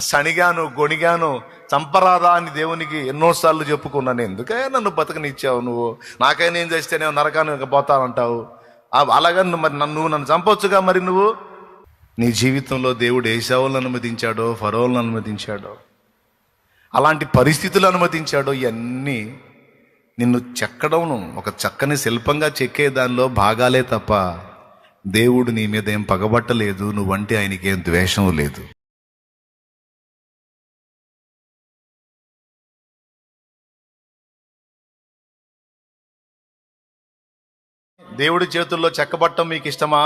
శనిగాను గొణిగాను చంపరాదా అని దేవునికి ఎన్నోసార్లు చెప్పుకున్నాను. ఎందుకే నన్ను బతకనిచ్చావు, నువ్వు నాకైనా ఏం చేస్తే నేను నరకానికి పోతానంటావు. అలాగా మరి నన్ను చంపొచ్చుగా. మరి నువ్వు నీ జీవితంలో దేవుడు ఏశావులను అనుమతించాడో, ఫరోలను అనుమతించాడో, అలాంటి పరిస్థితులు అనుమతించాడో, ఇవన్నీ నిన్ను చెక్కడం, ఒక చక్కని శిల్పంగా చెక్కే దానిలో భాగాలే తప్ప దేవుడు నీ మీద ఏం పగబట్టలేదు, నువ్వంటే ఆయనకి ఏం ద్వేషం లేదు. దేవుడి చేతుల్లో చెక్కబట్టం మీకు ఇష్టమా?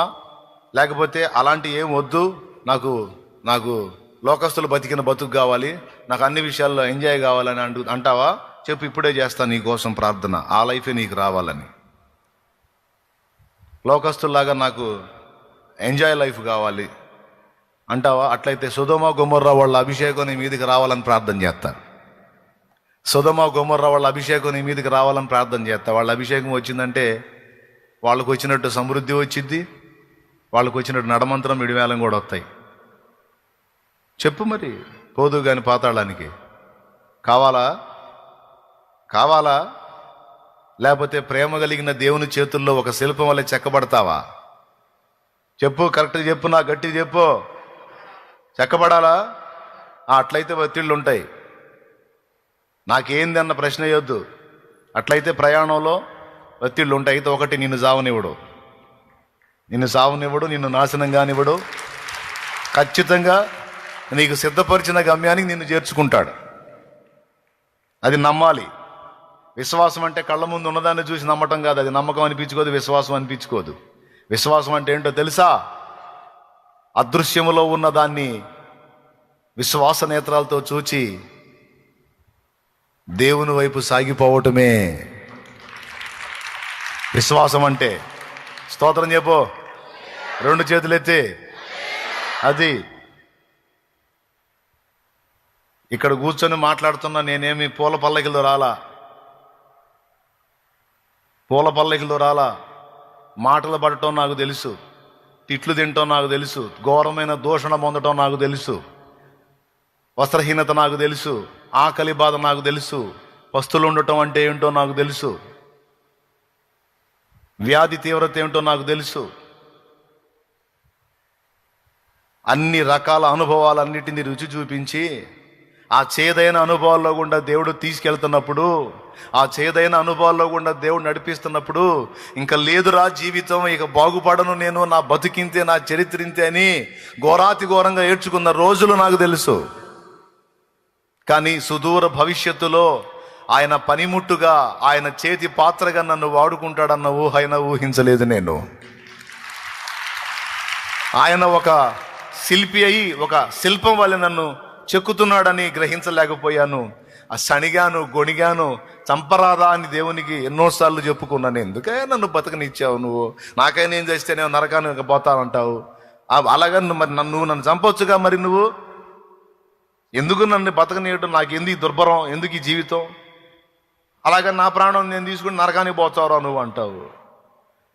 లేకపోతే అలాంటి ఏం వద్దు, నాకు లోకస్తులు బతికిన బతుకు కావాలి, నాకు అన్ని విషయాల్లో ఎంజాయ్ కావాలని అంటావా? చెప్పు, ఇప్పుడే చేస్తా నీ కోసం ప్రార్థన, ఆ లైఫే నీకు రావాలని. లోకస్తుల్లాగా నాకు ఎంజాయ్ లైఫ్ కావాలి అంటావా? అట్లయితే సొదొమ గొమొర్రా వాళ్ళ అభిషేకం నీ మీదకి రావాలని ప్రార్థన చేస్తా. సొదొమ గొమొర్రా వాళ్ళ అభిషేకం నీ మీదకి రావాలని ప్రార్థన చేస్తా. వాళ్ళ అభిషేకం వచ్చిందంటే వాళ్ళకు వచ్చినట్టు సమృద్ధి వచ్చింది, వాళ్ళకు వచ్చినట్టు నడమంత్రం విడివేలం కూడా వస్తాయి. చెప్పు మరి, పోదు కాని పాతాళానికి కావాలా? లేకపోతే ప్రేమ కలిగిన దేవుని చేతుల్లో ఒక శిల్పం వల్ల చెక్కబడతావా? చెప్పు, కరెక్ట్గా చెప్పు, నా గట్టిగా చెప్పు. చెక్కబడాలా? అట్లయితే ఒత్తిళ్ళు ఉంటాయి. నాకేంది అన్న ప్రశ్న వేయొద్దు. అట్లయితే ప్రయాణంలో ఒత్తిళ్ళు ఉంటాయి. అయితే ఒకటి, నిన్ను సావనివ్వడు, నిన్ను నాశనం కానివ్వడు. ఖచ్చితంగా నీకు సిద్ధపరిచిన గమ్యానికి నిన్ను చేర్చుకుంటాడు. అది నమ్మాలి. విశ్వాసం అంటే కళ్ళ ముందు ఉన్నదాన్ని చూసి నమ్మటం కాదు. అది నమ్మకం అనిపించుకోదు, విశ్వాసం అనిపించుకోదు. విశ్వాసం అంటే ఏంటో తెలుసా? అదృశ్యములో ఉన్న దాన్ని విశ్వాస నేత్రాలతో చూచి దేవుని వైపు సాగిపోవటమే విశ్వాసం అంటే. స్తోత్రం చెప్పు, రెండు చేతులు ఎత్తి. అది ఇక్కడ కూర్చొని మాట్లాడుతున్నా, నేనేమి పూల పల్లకిలో రాలా. మాటలు పడటం నాకు తెలుసు, తిట్లు తినటం నాకు తెలుసు, ఘోరమైన దూషణ పొందటం నాకు తెలుసు, వస్త్రహీనత నాకు తెలుసు, ఆకలి బాధ నాకు తెలుసు, పస్తులు ఉండటం అంటే ఏంటో నాకు తెలుసు, వ్యాధి తీవ్రత ఏమిటో నాకు తెలుసు. అన్ని రకాల అనుభవాలన్నిటినీ రుచి చూపించి ఆ చేదైన అనుభవాల్లో గుండా దేవుడు తీసుకెళ్తున్నప్పుడు, ఆ చేదైన అనుభవాల్లో గుండా దేవుడు నడిపిస్తున్నప్పుడు, ఇంకా లేదురా జీవితం, ఇక బాగుపడను నేను, నా బతుకింతే, నా చరిత్రింతే అని ఘోరాతి ఘోరంగా ఏడ్చుకున్న రోజులు నాకు తెలుసు. కానీ సుదూర భవిష్యత్తులో ఆయన పనిముట్టుగా, ఆయన చేతి పాత్రగా నన్ను వాడుకుంటాడన్న ఊహైనా ఊహించలేదు నేను. ఆయన ఒక శిల్పి అయి ఒక శిల్పం వల్ల నన్ను చెక్కుతున్నాడని గ్రహించలేకపోయాను. ఆ శనిగాను గొణిగాను చంపరాదా అని దేవునికి ఎన్నోసార్లు చెప్పుకున్నాను. ఎందుకే నన్ను బతకనిచ్చావు, నువ్వు నాకైనా ఏం చేస్తే నేను నరకానికి పోతానంటావు. అలాగా మరి నన్ను చంపొచ్చుగా. మరి నువ్వు ఎందుకు నన్ను బతకనీయటం? నాకు ఎందుకు ఈ దుర్భరం, ఎందుకు ఈ జీవితం? అలాగే నా ప్రాణం నేను తీసుకుని నరకానికి పోతావురా నువ్వు అంటావు.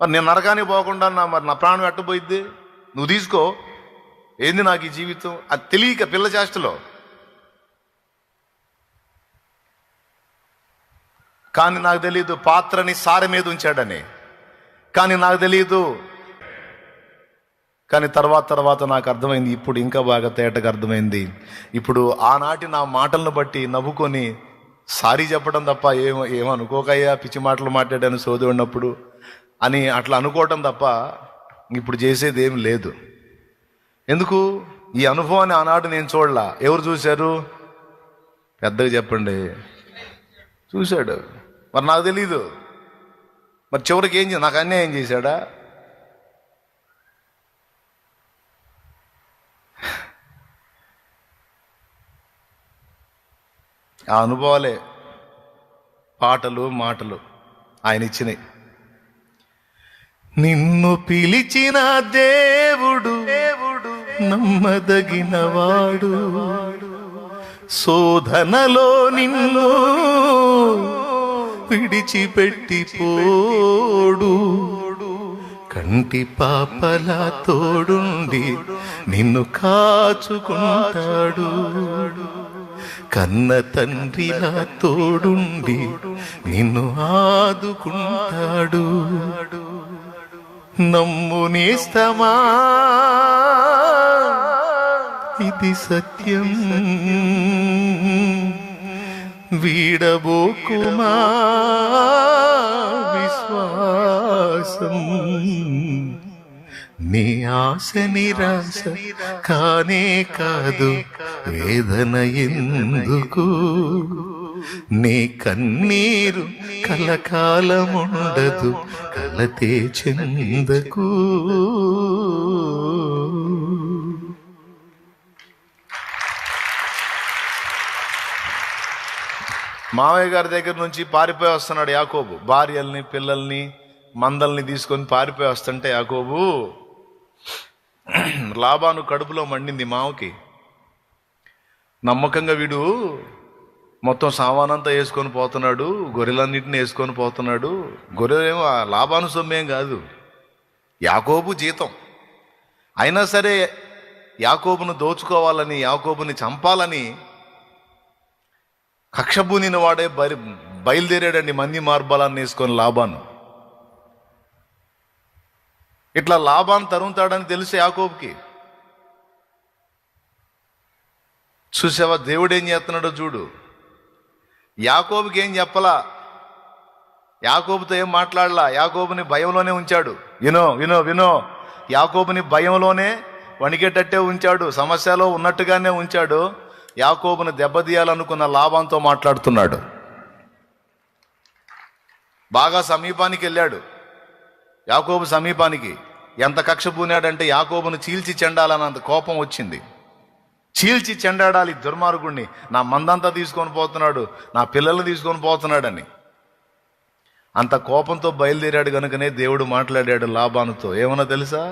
మరి నేను నరకానికి పోకుండా మరి నా ప్రాణం ఎట్టబోయిద్ది? నువ్వు తీసుకో. ఏంది నాకు ఈ జీవితం? అది తెలియక పిల్ల చేష్టలో. కానీ నాకు తెలియదు పాత్రని సారె మీద ఉంచాడని. కానీ నాకు తెలియదు. కానీ తర్వాత నాకు అర్థమైంది, ఇప్పుడు ఇంకా బాగా తేటగా అర్థమైంది. ఇప్పుడు ఆనాటి నా మాటలను బట్టి నవ్వుకొని సారీ చెప్పడం తప్ప ఏమనుకోకయ్యా, పిచ్చి మాటలు మాట్లాడాను సోది ఉన్నప్పుడు అని అట్లా అనుకోవటం తప్ప ఇప్పుడు చేసేది ఏం లేదు. ఎందుకు? ఈ అనుభవాన్ని ఆనాడు నేను చూడలా. ఎవరు చూశారు? పెద్దగా చెప్పండి. చూశాడు. మరి నాకు తెలీదు. మరి చివరికి నాకు అన్యాయం చేశాడా? ఆ అనుభవాలే పాటలు మాటలు ఆయన ఇచ్చినాయి. నిన్ను పిలిచిన దేవుడు నమ్మదగినవాడు, శోధనలో నిన్ను విడిచిపెట్టి పోడు, కంటి పాపలా తోడుండి నిన్ను కాచుకుంటాడు. కన్న తండ్రిలా తోడుండి నిన్ను ఆదుకుంటాడు. నమ్ము నేస్తమా, ఇది సత్యం, వీడబోకుమా విశ్వాసం. నీ ఆశ నిరాశ కానే కాదు, వేదన ఎందుకు? నీ కన్నీరు కలకాలముండదు, కలతే చెందకు. మావయ్య గారి దగ్గర నుంచి పారిపోయి వస్తున్నాడు యాకోబు. భార్యల్ని పిల్లల్ని మందల్ని తీసుకొని పారిపోయి వస్తుంటే యాకోబు, లాబాను కడుపులో మండింది మావకి. నమ్మకంగా వీడు మొత్తం సామానంతా వేసుకొని పోతున్నాడు, గొర్రెలన్నింటినీ వేసుకొని పోతున్నాడు. గొర్రెలేమో లాబాను సొమ్మేం కాదు, యాకోబు జీతం. అయినా సరే యాకోబును దోచుకోవాలని, యాకోబుని చంపాలని కక్షబూనిన వాడే బయలుదేరాడండి మంది మార్బలాన్ని వేసుకొని లాబాను. ఇట్లా లాబాను తరుముతాడని తెలుసు యాకోబుకి. చూసావా దేవుడు ఏం చేస్తున్నాడో చూడు. యాకోబుకి ఏం చెప్పలా, యాకోబుతో ఏం మాట్లాడలా, యాకోబుని భయంలోనే ఉంచాడు. వినో వినో వినో, యాకోబుని భయంలోనే వణికేటట్టే ఉంచాడు, సమస్యలో ఉన్నట్టుగానే ఉంచాడు. యాకోబుని దెబ్బతీయాలనుకున్న లాబానుతో మాట్లాడుతున్నాడు. బాగా సమీపానికి వెళ్ళాడు. యాకోబు సమీపానికి ఎంత కక్ష పూనాడంటే యాకోబును చీల్చి చెండాలన్నంత కోపం వచ్చింది. చీల్చి చెండాడాలి దుర్మార్గుణ్ణి, నా మందంతా తీసుకొని పోతున్నాడు, నా పిల్లల్ని తీసుకొని పోతున్నాడని. అంత కోపంతో బయలుదేరాడు కనుకనే దేవుడు మాట్లాడాడు లాబానుతో. ఏమన్నా తెలుసా?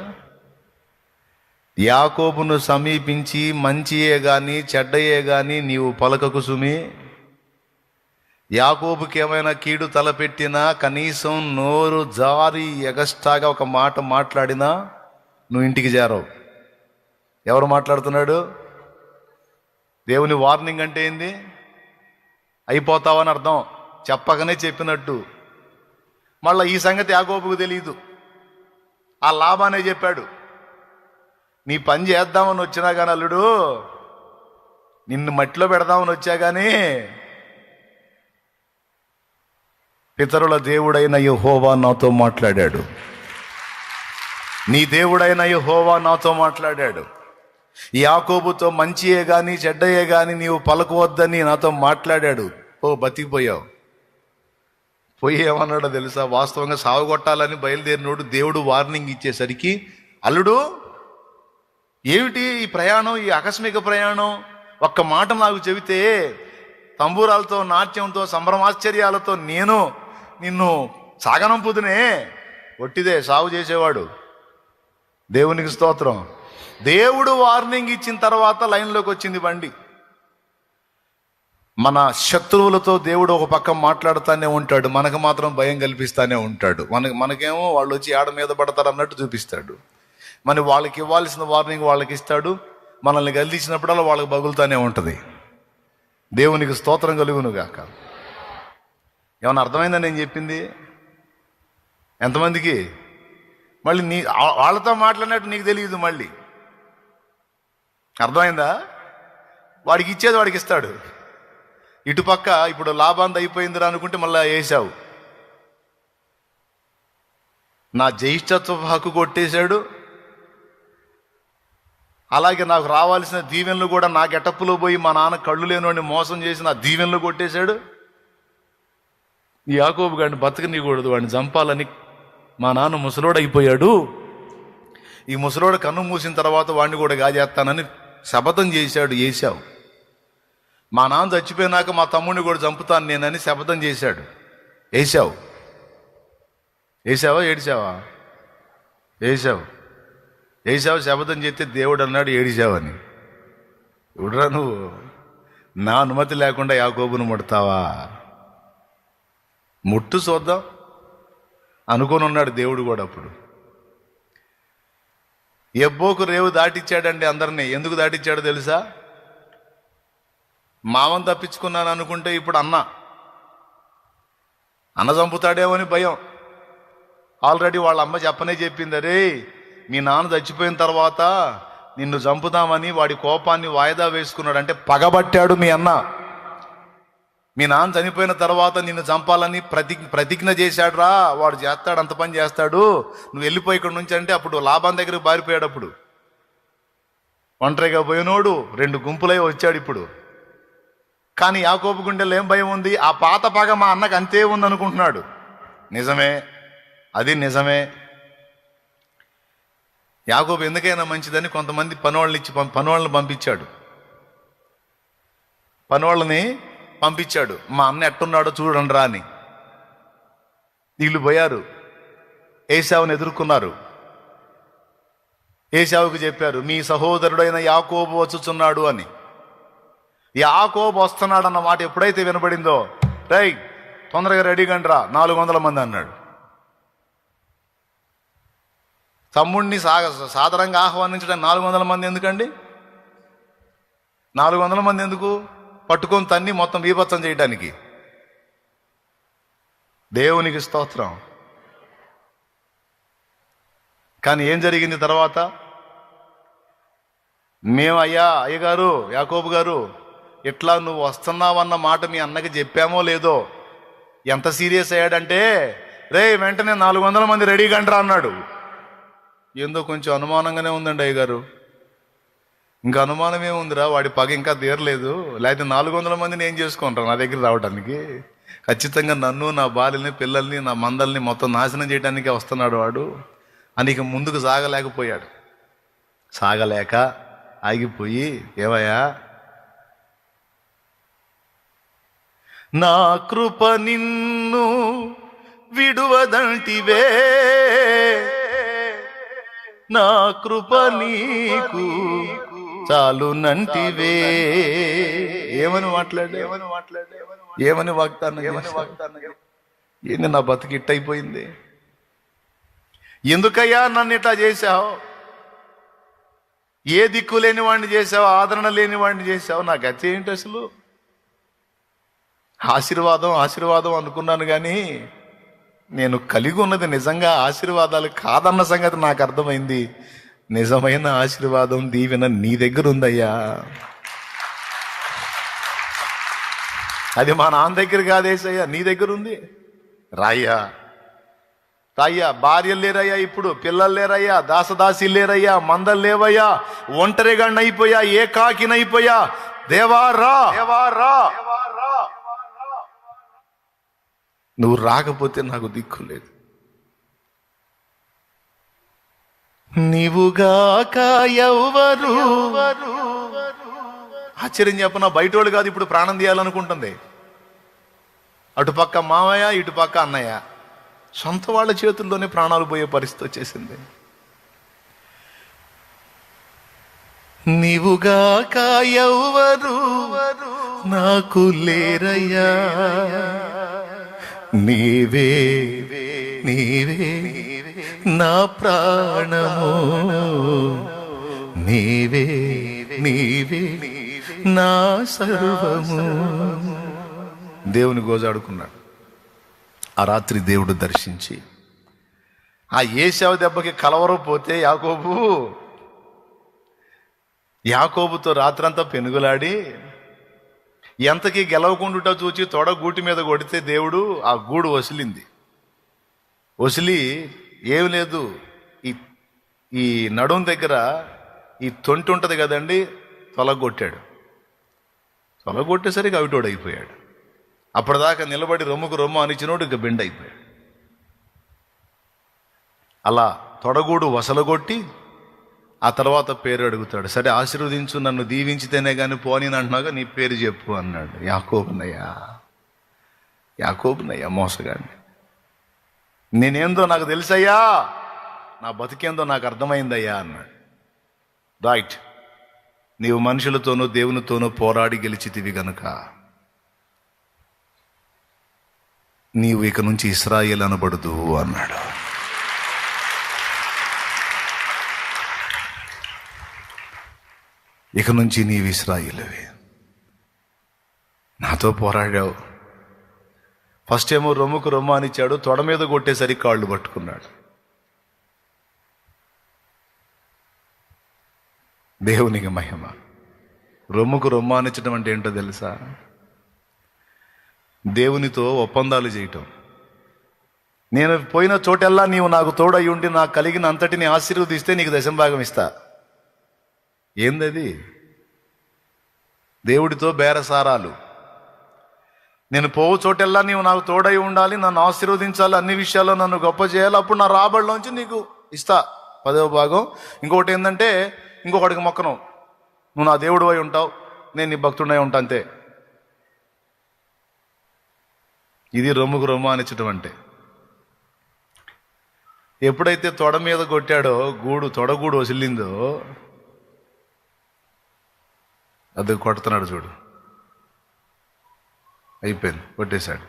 యాకోబును సమీపించి మంచియే గాని చెడ్డయే గాని నీవు పలకకు సుమి. యాకోబుకి ఏమైనా కీడు తలపెట్టినా, కనీసం నోరు జారి ఎగస్ట్రాగా ఒక మాట మాట్లాడినా నువ్వు ఇంటికి చేరవు. ఎవరు మాట్లాడుతున్నాడు? దేవుని వార్నింగ్ అంటే ఏంది? అయిపోతావని అర్థం, చెప్పకనే చెప్పినట్టు. మళ్ళీ ఈ సంగతి యాకోబుకు తెలియదు, ఆ లాబానే చెప్పాడు. నీ పని చేద్దామని వచ్చినా కానీ అల్లుడు, నిన్ను మట్టిలో పెడదామని వచ్చా కానీ పితరుల దేవుడైన యెహోవా నాతో మాట్లాడాడు. నీ దేవుడైన యెహోవా నాతో మాట్లాడాడు. యాకోబుతో మంచియే గాని చెడ్డయే గాని నీవు పలకవద్దని నాతో మాట్లాడాడు. బతికిపోయావు. పోయి ఏమన్నాడో తెలుసా? వాస్తవంగా సాగుగొట్టాలని బయలుదేరినోడు దేవుడు వార్నింగ్ ఇచ్చేసరికి, అల్లుడు ఏమిటి ఈ ప్రయాణం, ఈ ఆకస్మిక ప్రయాణం? ఒక్క మాట నాకు చెబితే తంబూరాలతో, నాట్యంతో, సంభ్రమాశ్చర్యాలతో నేను నిన్ను సాగనంపుదునే. ఒట్టిదే సాగు చేసేవాడు. దేవునికి స్తోత్రం. దేవుడు వార్నింగ్ ఇచ్చిన తర్వాత లైన్లోకి వచ్చింది బండి. మన శత్రువులతో దేవుడు ఒక పక్క మాట్లాడుతూనే ఉంటాడు, మనకు మాత్రం భయం కల్పిస్తానే ఉంటాడు. మనకేమో వాళ్ళు వచ్చి ఆడ మీద పడతారు అన్నట్టు చూపిస్తాడు. మన వాళ్ళకి ఇవ్వాల్సిన వార్నింగ్ వాళ్ళకి ఇస్తాడు, మనల్ని గెలిచినప్పుడల్లా వాళ్ళకి బగులుతానే ఉంటుంది. దేవునికి స్తోత్రం కలుగును గాక. ఏమన్నా అర్థమైందా నేను చెప్పింది? ఎంతమందికి? మళ్ళీ వాళ్ళతో మాట్లాడినట్టు నీకు తెలియదు. మళ్ళీ అర్థమైందా? వాడికి ఇచ్చేది వాడికి ఇస్తాడు. ఇటుపక్క ఇప్పుడు లాభాంత అయిపోయిందిరా అనుకుంటే మళ్ళీ వేసావు. నా జ్యేష్ఠత్వ హక్కు కొట్టేశాడు, అలాగే నాకు రావాల్సిన దీవెనలు కూడా నా గెటప్పులో పోయి మా నాన్న కళ్ళు లేనివాడిని మోసం చేసి నా దీవెనలు కొట్టేశాడు. ఈ యాకోబు గాడిని బతకనీయకూడదు, వాడిని చంపాలని మా నాన్న ముసలోడు అయిపోయాడు. ఈ ముసలోడు కన్ను మూసిన తర్వాత వాడిని కూడా గాజేస్తానని శపథం చేశాడు. వేశావు. మా నాన్న చచ్చిపోయినాక మా తమ్ముడిని కూడా చంపుతాను నేనని శపథం చేశాడు. వేసావు. వేసావా ఏడిచావా? వేసావు శపథం చేస్తే దేవుడు అన్నాడు ఏడిచావని. ఇవిడ్రా నువ్వు నా అనుమతి లేకుండా యాకోబును ముడతావా? ముట్టు చూద్దాం అనుకొని ఉన్నాడు దేవుడు కూడా. అప్పుడు ఎబ్బోకు రేవు దాటిచ్చాడండి అందరినీ. ఎందుకు దాటిచ్చాడో తెలుసా? మామని తప్పించుకున్నాను అనుకుంటే ఇప్పుడు అన్న చంపుతాడేమో అని భయం. ఆల్రెడీ వాళ్ళ అమ్మ చెప్పనే చెప్పింది, అరే మీ నాన్న చచ్చిపోయిన తర్వాత నిన్ను చంపుదామని వాడి కోపాన్ని వాయిదా వేసుకున్నాడు. అంటే పగబట్టాడు మీ అన్న. మీ నాన్న చనిపోయిన తర్వాత నిన్ను చంపాలని ప్రతిజ్ఞ చేశాడు రా, వాడు చేస్తాడు, అంత పని చేస్తాడు, నువ్వు వెళ్ళిపోయి ఇక్కడ నుంచి. అంటే అప్పుడు లాభం దగ్గరికి పారిపోయాడు. అప్పుడు ఒంటరిగా పోయినోడు 2 గుంపులై వచ్చాడు ఇప్పుడు. కానీ యాకోబు గుండెలో ఏం భయం ఉంది? ఆ పాత పగ మా అన్నకు అంతే ఉంది అనుకుంటున్నాడు. నిజమే, అది నిజమే. యాకోబు ఎందుకైనా మంచిదని కొంతమంది పనివాళ్ళని పంపించాడు. మా అన్న ఎట్టున్నాడో చూడండి రా అని. వీళ్ళు పోయారు, ఏశావుని ఎదుర్కొన్నారు. ఏశావుకి చెప్పారు, మీ సహోదరుడైన యాకోబు వచ్చుచున్నాడు అని. యాకోబు వస్తున్నాడు అన్న మాట ఎప్పుడైతే వినబడిందో, రై తొందరగా రెడీ కండ్రా 400 మంది అన్నాడు. తమ్ముడిని సాదరంగా ఆహ్వానించడానికి 400 మంది ఎందుకండి? 400 మంది ఎందుకు? పట్టుకొని తన్ని మొత్తం బీభత్సం చేయడానికి. దేవునికి స్తోత్రం. కానీ ఏం జరిగింది తర్వాత? మేము అయ్యగారు యాకోబు గారు ఇట్లా నువ్వు వస్తున్నావన్న మాట మీ అన్నకి చెప్పామో లేదో. ఎంత సీరియస్ అయ్యాడంటే, రే వెంటనే 400 మంది రెడీ కండ్రా అన్నాడు. ఏందో కొంచెం అనుమానంగానే ఉందండి అయ్యగారు. ఇంకా అనుమానం ఏముందిరా, వాడి పగ ఇంకా తీరలేదు. లేకపోతే 400 మందిని ఏం చేసుకుంటారు నా దగ్గర రావడానికి? ఖచ్చితంగా నన్ను, నా భార్యని, పిల్లల్ని, నా మందల్ని మొత్తం నాశనం చేయడానికే వస్తున్నాడు వాడు అని ఇక ముందుకు సాగలేక ఆగిపోయి, ఏవయ్యా నా కృప నిన్ను విడువదంటివే, నా కృప నీకు చాలునంటివే. ఏమని వాగ్దానం? ఏంది నా బతుకు ఇట్టయిపోయింది? ఎందుకయ్యా నన్ను ఇట్లా చేశావు? ఏ దిక్కు లేని వాడిని చేశావు, ఆదరణ లేని వాడిని చేశావు. నా గతి ఏంటి అసలు? ఆశీర్వాదం అనుకున్నాను, కానీ నేను కలిగి ఉన్నది నిజంగా ఆశీర్వాదాలు కాదన్న సంగతి నాకు అర్థమైంది. నిజమైన ఆశీర్వాదం, దీవెన నీ దగ్గర ఉందయ్యా. అది మా నాన్న దగ్గర కాదేసయ్యా, నీ దగ్గర ఉంది. రాయ్యా, భార్యలు లేరయ్యా, ఇప్పుడు పిల్లలు లేరయ్యా, దాసదాసి లేరయ్యా, మందలు లేవయ్యా, ఒంటరిగాడిని అయిపోయా, ఏకాకినైపోయా. దేవారా, నువ్వు రాకపోతే నాకు దిక్కు లేదు. నీవుగాక ఎవరు? ఆశ్చర్యం చెప్పనా, బయటోళ్ళు కాదు ఇప్పుడు ప్రాణం తీయాలనుకుంటుంది. అటుపక్క మామయ్య, ఇటుపక్క అన్నయ్య, సొంత వాళ్ళ చేతుల్లోనే ప్రాణాలు పోయే పరిస్థితి వచ్చేసింది. నీవుగాక ఎవరు నాకు లేరయ్యా, నీవే నా ప్రాణము, నీవే నా సర్వము. దేవుని గోజాడుకున్నాడు. ఆ రాత్రి దేవుడు దర్శించి ఆ ఏశావు దెబ్బకి కలవరపోతే యాకోబుతో రాత్రంతా పెనుగులాడి ఎంతకీ గెలవకుండా చూచి తొడ గూటి మీద కొడితే దేవుడు ఆ గూడు వసిలి ఏమి లేదు, ఈ నడుం దగ్గర ఈ తొంటి ఉంటుంది కదండి, తొలగొట్టేసరికి అవిటోడు అయిపోయాడు. అప్పటిదాకా నిలబడి రొమ్ము అనిచినోడు ఇక బెండ్ అయిపోయాడు. అలా తొడగూడు వసలగొట్టి ఆ తర్వాత పేరు అడుగుతాడు. సరే ఆశీర్వదించు, నన్ను దీవించితేనే కానీ పోనీ అంటున్నాగా, నీ పేరు చెప్పు అన్నాడు. యాకోబునయ్యా మోసగాడిని. నేనేందో నాకు తెలుసయ్యా, నా బతికేందో నాకు అర్థమైందయ్యా అన్నాడు. రైట్, నీవు మనుషులతోనూ దేవునితోనూ పోరాడి గెలిచితివి గనుక నీవు ఇక నుంచి ఇశ్రాయేల్ అనబడదు అన్నాడు. ఇక నుంచి నీవు ఇశ్రాయేలువే. నాతో పోరాడావు. ఫస్ట్ ఏమో రొమ్ముకు రొమ్మ అనిచ్చాడు, తొడ మీద కొట్టేసరికి కాళ్ళు పట్టుకున్నాడు. దేవునికి మహిమ. రొమ్ముకు రొమ్మ అనిచ్చడం అంటే ఏంటో తెలుసా? దేవునితో ఒప్పందాలు చేయటం. నేను పోయిన చోటెల్లా నీవు నాకు తోడయి ఉండి నాకు కలిగిన అంతటిని ఆశీర్వదిస్తే నీకు దశంభాగం ఇస్తా. ఏందది? దేవుడితో బేరసారాలు. నేను పోవు చోటెల్లా నీవు నాకు తోడై ఉండాలి, నన్ను ఆశీర్వదించాలి, అన్ని విషయాల్లో నన్ను గొప్ప చేయాలి, అప్పుడు నా రాబడిలోంచి నీకు ఇస్తా 10వ భాగం. ఇంకొకటి ఏంటంటే, ఇంకొకటికి మొక్కను, నువ్వు నా దేవుడు అయి ఉంటావు, నేను నీ భక్తుడై ఉంటా, అంతే. ఇది రొమ్ముకు రొమ్ము అనిచ్చటం అంటే. ఎప్పుడైతే తొడ మీద కొట్టాడో, తొడగూడు వసిలిందో, అది కొడుతున్నాడు చూడు, అయిపోయింది, కొట్టేశాడు.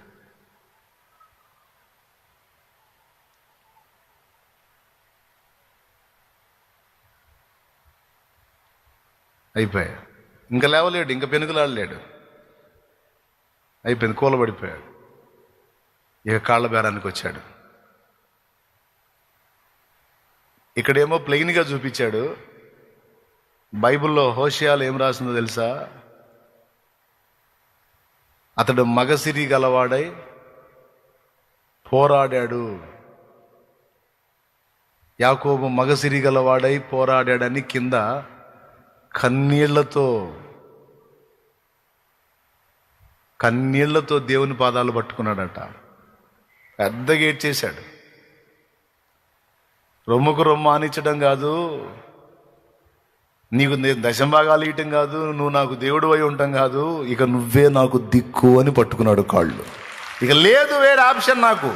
అయిపోయా. ఇంకా లేవలేడు, ఇంకా పెనుగులాడలేడు, అయిపోయింది, కూలబడిపోయాడు. ఇక కాళ్ళ బేరానికి వచ్చాడు. ఇక్కడేమో ప్లెయిన్గా చూపించాడు. బైబిల్లో హోషేయాలో ఏం రాసిందో తెలుసా? అతడు మగసిరి గలవాడై పోరాడాడు. యాకోబు మగసిరి గలవాడై పోరాడాడని కింద కన్నీళ్లతో దేవుని పాదాలు పట్టుకున్నాడట. పెద్దగా ఏడ్చేశాడు. రొమ్ముకు రొమ్ము ఆనించడం కాదు, నీకు దశంభాగాలు ఇయటం కాదు, నువ్వు నాకు దేవుడు అయి ఉంటాం కాదు, ఇక నువ్వే నాకు దిక్కు అని పట్టుకున్నాడు కాళ్ళు. ఇక లేదు వేరే ఆప్షన్ నాకు,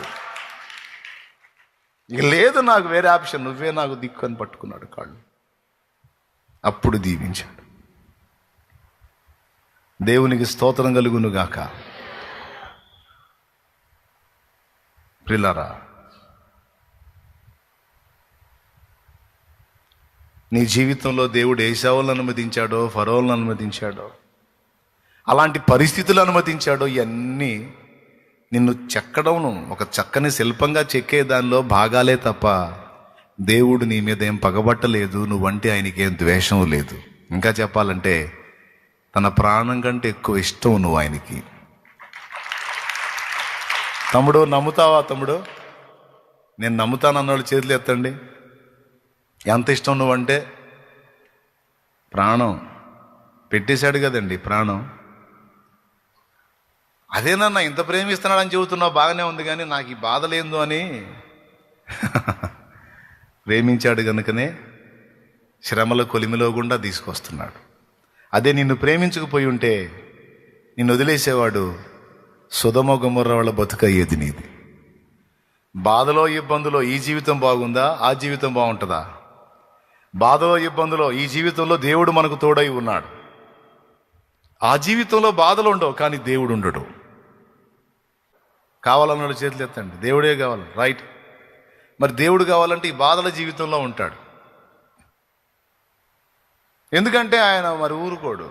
ఇక లేదు నాకు వేరే ఆప్షన్, నువ్వే నాకు దిక్కు అని పట్టుకున్నాడు కాళ్ళు. అప్పుడు దీవించాడు. దేవునికి స్తోత్రం కలుగును గాక. ప్రియులారా, నీ జీవితంలో దేవుడు ఏశావులను అనుమతించాడో, ఫరోలను అనుమతించాడో, అలాంటి పరిస్థితులు అనుమతించాడో, ఇవన్నీ నిన్ను చెక్కడం, ఒక చక్కని శిల్పంగా చెక్కే దానిలో భాగాలే తప్ప దేవుడు నీ మీద ఏం పగబట్టలేదు, నువ్వంటే ఆయనకి ఏం ద్వేషం లేదు. ఇంకా చెప్పాలంటే తన ప్రాణం కంటే ఎక్కువ ఇష్టం నువ్వు ఆయనకి. తమ్ముడు నమ్ముతావా? తమ్ముడు నేను నమ్ముతానన్నాడు చేతులు ఎత్తండి. ఎంత ఇష్టం నువ్వంటే? ప్రాణం పెట్టేశాడు కదండి, ప్రాణం. అదేనన్నా ఇంత ప్రేమిస్తున్నాడని చెబుతున్నావు, బాగానే ఉంది, కానీ నాకు ఈ బాధ లేదు అని ప్రేమించాడు కనుకనే శ్రమల కొలిమిలో గుండా తీసుకొస్తున్నాడు. అదే నిన్ను ప్రేమించకపోయి ఉంటే నిన్ను వదిలేసేవాడు, సొదొమ గొమొర్రా వాళ్ళ బతుకయ్యేది నీది. బాధలో ఇబ్బందులో ఈ జీవితం బాగుందా? ఆ జీవితం బాగుంటుందా? బాధలో ఇబ్బందులో ఈ జీవితంలో దేవుడు మనకు తోడై ఉన్నాడు. ఆ జీవితంలో బాధలు ఉండవు, కానీ దేవుడు ఉండడు. కావాలన్నాడు చేతులు ఎత్తండి. దేవుడే కావాలి, రైట్. మరి దేవుడు కావాలంటే ఈ బాధల జీవితంలో ఉంటాడు. ఎందుకంటే ఆయన మరి ఊరుకోడు.